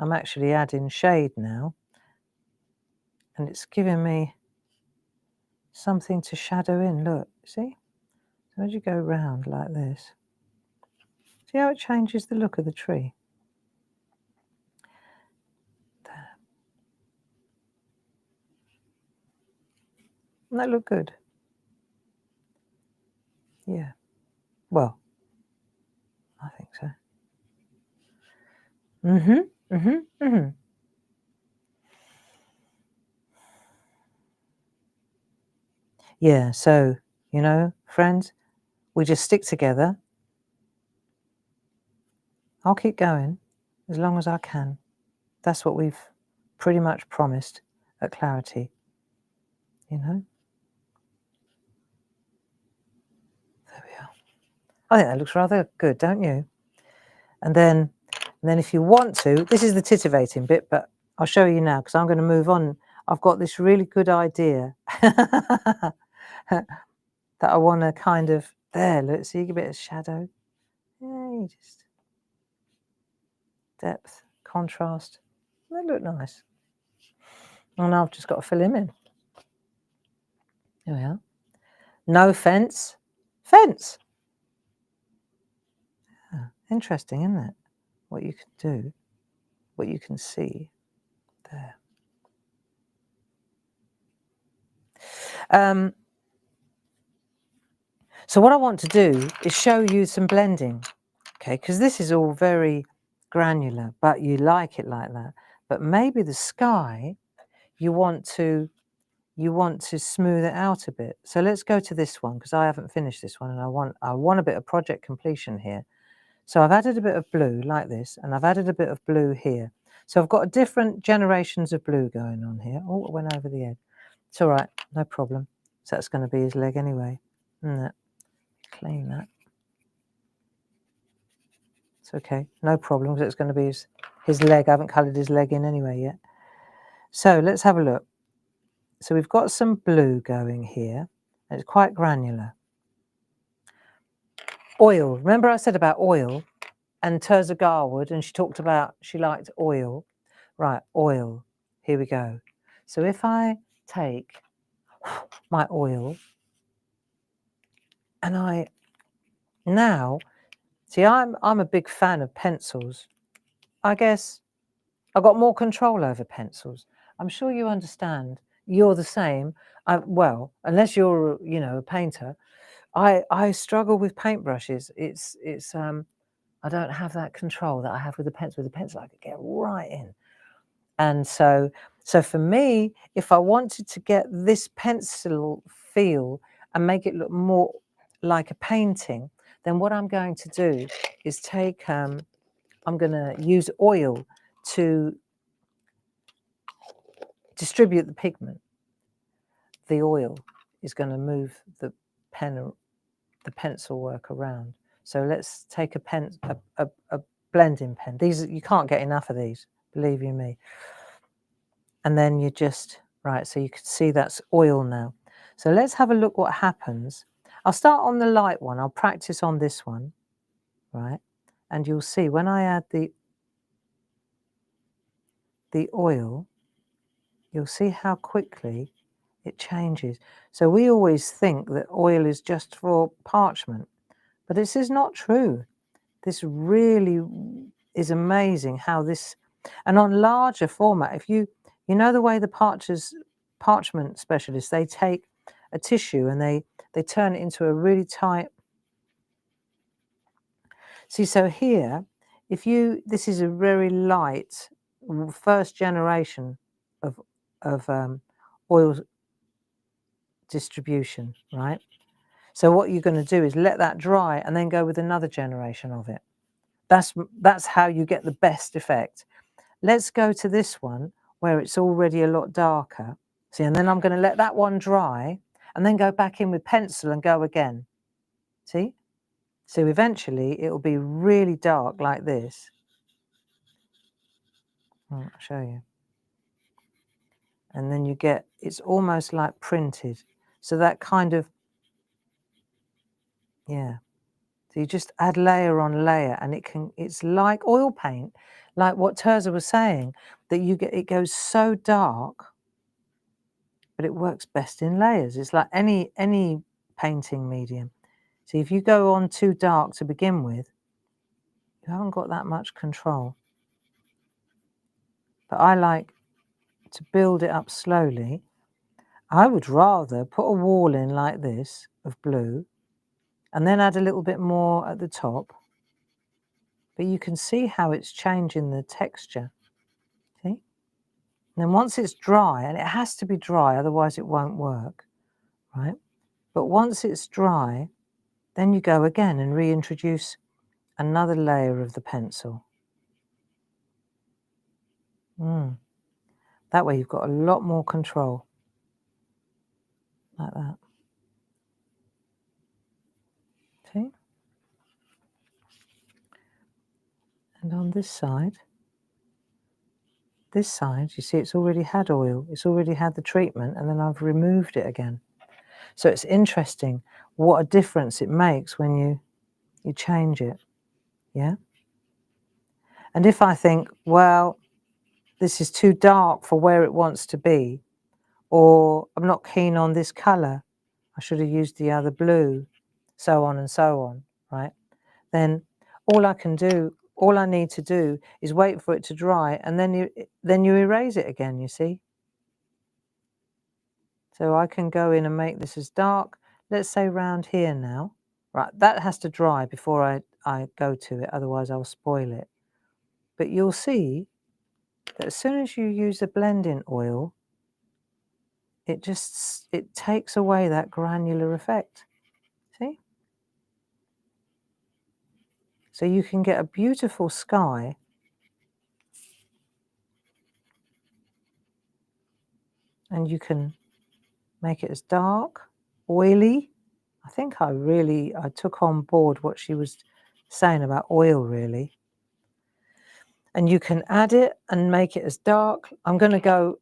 S1: I'm actually adding shade now. And it's giving me something to shadow in. Look, see? So as you go round like this, see how it changes the look of the tree? There. Doesn't that look good? Yeah. Well, I think so. Yeah, so, you know, friends, we just stick together. I'll keep going as long as I can. That's what we've pretty much promised at Clarity, you know? There we are. I think that looks rather good, don't you? And then if you want to, this is the titivating bit, but I'll show you now because I'm going to move on. I've got this really good idea that I want to kind of, there, look, see a bit of shadow. Yeah, you just, depth, contrast. They look nice. And I've just got to fill him in. There we are. No fence. Fence. Yeah, interesting, isn't it? What you can do, what you can see there. So what I want to do is show you some blending, okay? Because this is all very granular, but you like it like that. But maybe the sky, you want to smooth it out a bit. So let's go to this one because I haven't finished this one, and I want a bit of project completion here. So I've added a bit of blue like this, and I've added a bit of blue here. So I've got different generations of blue going on here. Oh, it went over the edge. It's all right, no problem. So that's going to be his leg anyway. Isn't it? Clean that. It's okay, no problem, because it's going to be his leg. I haven't coloured his leg in anyway yet. So let's have a look. So we've got some blue going here. And it's quite granular. Oil. Remember I said about oil and Tirzah Garwood, and she talked about she liked oil. Right, oil. Here we go. So if I take my oil and I'm a big fan of pencils. I guess I've got more control over pencils. I'm sure you understand. You're the same. Well, unless you're, a painter, I struggle with paintbrushes. I don't have that control that I have with the pencil. With the pencil, I could get right in. And so for me, if I wanted to get this pencil feel and make it look more like a painting, then what I'm going to do is take, I'm going to use oil to distribute the pigment. The oil is going to move the pencil work around. So let's take a blending pen. These, you can't get enough of these, believe you me. And then you just, right, so you can see that's oil now. So let's have a look what happens. I'll start on the light one. I'll practice on this one, right? And you'll see when I add the oil, you'll see how quickly it changes. So we always think that oil is just for parchment, but this is not true. This really is amazing how this, and on larger format, if you know the way the parchment specialists, they take a tissue and they turn it into a really tight. See, so here, this is a very light first generation of oil distribution, right? So what you're going to do is let that dry and then go with another generation of it. That's how you get the best effect. Let's go to this one where it's already a lot darker. See, and then I'm going to let that one dry and then go back in with pencil and go again. See? So eventually it will be really dark like this. I'll show you. And then you get, it's almost like printed. So that kind of, yeah. So you just add layer on layer and it's like oil paint, like what Tirzah was saying, that it goes so dark, but it works best in layers. It's like any painting medium. See, if you go on too dark to begin with, you haven't got that much control. But I like to build it up slowly. I would rather put a wall in like this of blue and then add a little bit more at the top. But you can see how it's changing the texture. See? And then once it's dry, and it has to be dry, otherwise it won't work, right? But once it's dry, then you go again and reintroduce another layer of the pencil. That way you've got a lot more control, like that. See? And on this side, you see it's already had oil, it's already had the treatment, and then I've removed it again. So it's interesting what a difference it makes when you change it, yeah? And if I think, well, this is too dark for where it wants to be, or I'm not keen on this colour, I should have used the other blue, so on and so on, right? Then all I need to do is wait for it to dry, and then you erase it again, you see? So I can go in and make this as dark, let's say round here now. Right, that has to dry before I go to it, otherwise I'll spoil it. But you'll see that as soon as you use the blending oil, it takes away that granular effect. See? So you can get a beautiful sky, and you can make it as dark, oily. I think I took on board what she was saying about oil, really. And you can add it and make it as dark. I'm going to go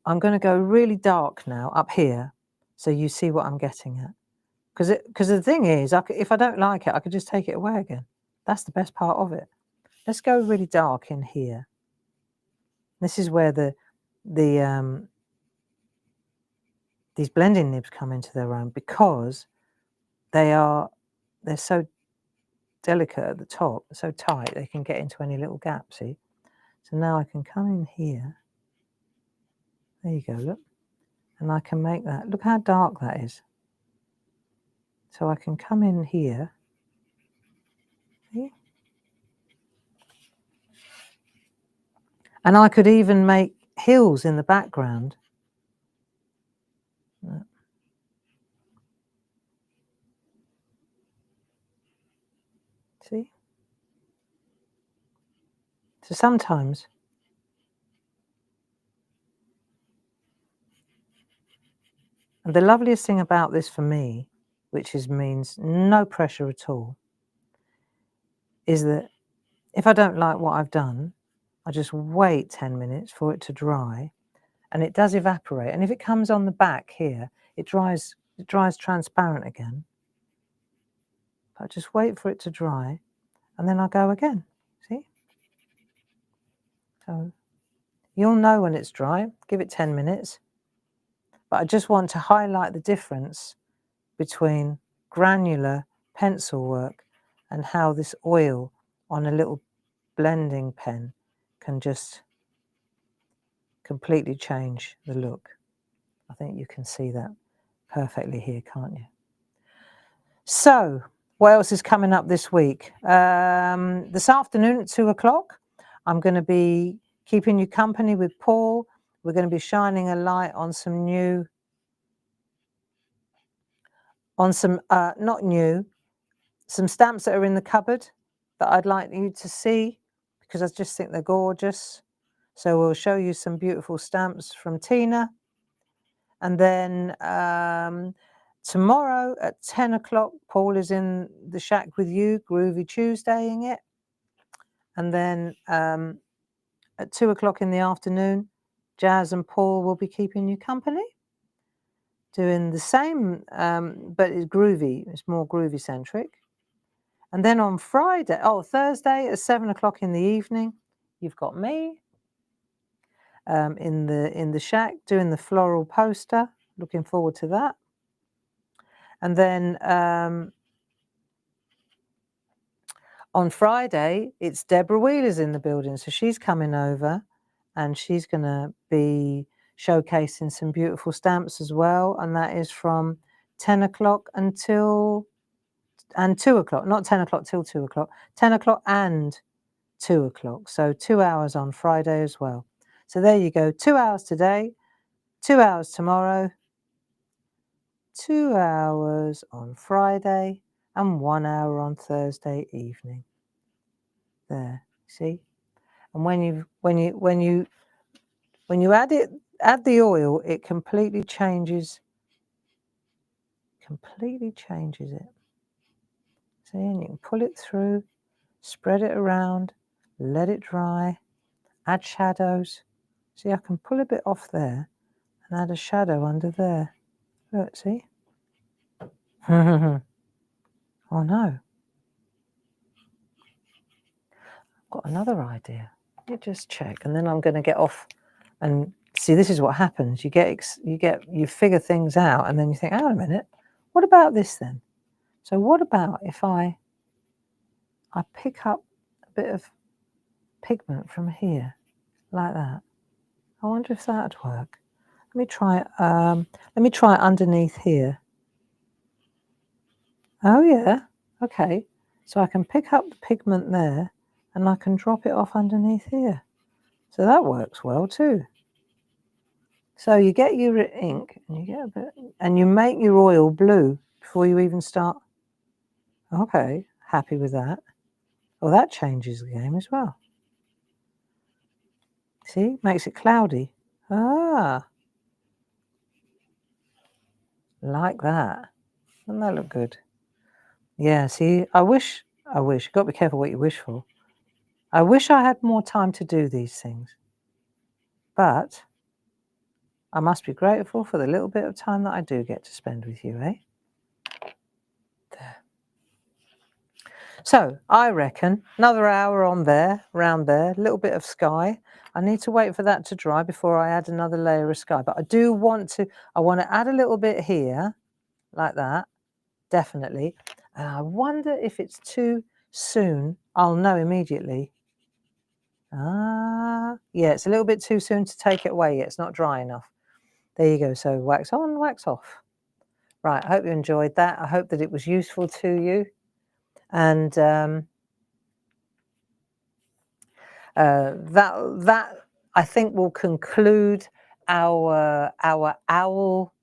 S1: really dark now up here, so you see what I'm getting at. Because the thing is, if I don't like it, I could just take it away again. That's the best part of it. Let's go really dark in here. This is where these blending nibs come into their own, because they're so delicate at the top, so tight, they can get into any little gap, see? So now I can come in here. There you go, look. And I can make that, look how dark that is. So I can come in here. See? And I could even make hills in the background. See? So sometimes and the loveliest thing about this for me, which means no pressure at all, is that if I don't like what I've done, I just wait 10 minutes for it to dry, and it does evaporate. And if it comes on the back here, it dries transparent again. But I just wait for it to dry, and then I go again. See? So you'll know when it's dry. Give it 10 minutes. But I just want to highlight the difference between granular pencil work and how this oil on a little blending pen can just completely change the look. I think you can see that perfectly here, can't you? So what else is coming up this week? This afternoon at 2 o'clock, I'm going to be keeping you company with Paul. We're going to be shining a light on some some stamps that are in the cupboard that I'd like you to see, because I just think they're gorgeous. So we'll show you some beautiful stamps from Tina. And then tomorrow at 10 o'clock, Paul is in the shack with you, Groovy Tuesdaying it. And then at 2 o'clock in the afternoon, Jazz and Paul will be keeping you company, doing the same, but it's groovy. It's more groovy centric. And then on Thursday at 7 o'clock in the evening, you've got me in the shack doing the floral poster. Looking forward to that. And then on Friday, it's Deborah Wheeler's in the building, so she's coming over, and she's going to be showcasing some beautiful stamps as well. And that is from 10 o'clock and 2 o'clock, not 10 o'clock till 2 o'clock, 10 o'clock and 2 o'clock. So 2 hours on Friday as well. So there you go. 2 hours today, 2 hours tomorrow, 2 hours on Friday, and 1 hour on Thursday evening. There, see? And when you add the oil, it completely changes it. See, and you can pull it through, spread it around, let it dry, add shadows. See, I can pull a bit off there and add a shadow under there. Look, see? Oh no. I've got another idea. Let me just check, and then I'm going to get off And see, this is what happens. You figure things out, and then you think, hang on a minute, what about this then? So what about if I pick up a bit of pigment from here, like that? I wonder if that'd work. Let me try underneath here. Oh yeah, okay. So I can pick up the pigment there, and I can drop it off underneath here. So that works well too. So you get your ink, and you get a bit, and you make your oil blue before you even start. Okay, happy with that. Well, that changes the game as well. See, makes it cloudy. Ah, like that. Doesn't that look good? Yeah, see, I wish, you've got to be careful what you wish for. I wish I had more time to do these things. But I must be grateful for the little bit of time that I do get to spend with you, eh? There. So I reckon another hour on there, around there, a little bit of sky. I need to wait for that to dry before I add another layer of sky. But I want to add a little bit here, like that, definitely. And I wonder if it's too soon. I'll know immediately. Ah, yeah, it's a little bit too soon to take it away yet. It's not dry enough. There you go. So wax on, wax off. Right, I hope you enjoyed that. I hope that it was useful to you. And that I think will conclude our owl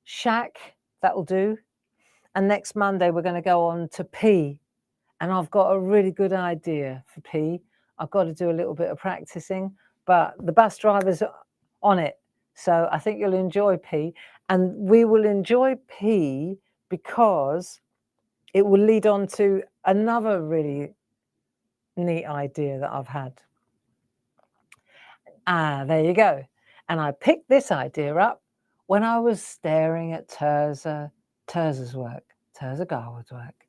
S1: shack. That will do. And next Monday we're going to go on to P. And I've got a really good idea for P. I've got to do a little bit of practicing, but the bus driver's on it. So I think you'll enjoy P. And we will enjoy P because it will lead on to another really neat idea that I've had. Ah, there you go. And I picked this idea up when I was staring at Tirzah's work, Tirzah Garwood's work.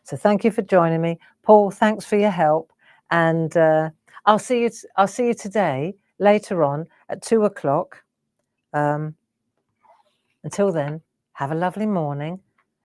S1: So thank you for joining me. Paul, thanks for your help. And I'll see you today, later on at 2 o'clock. Until then, have a lovely morning.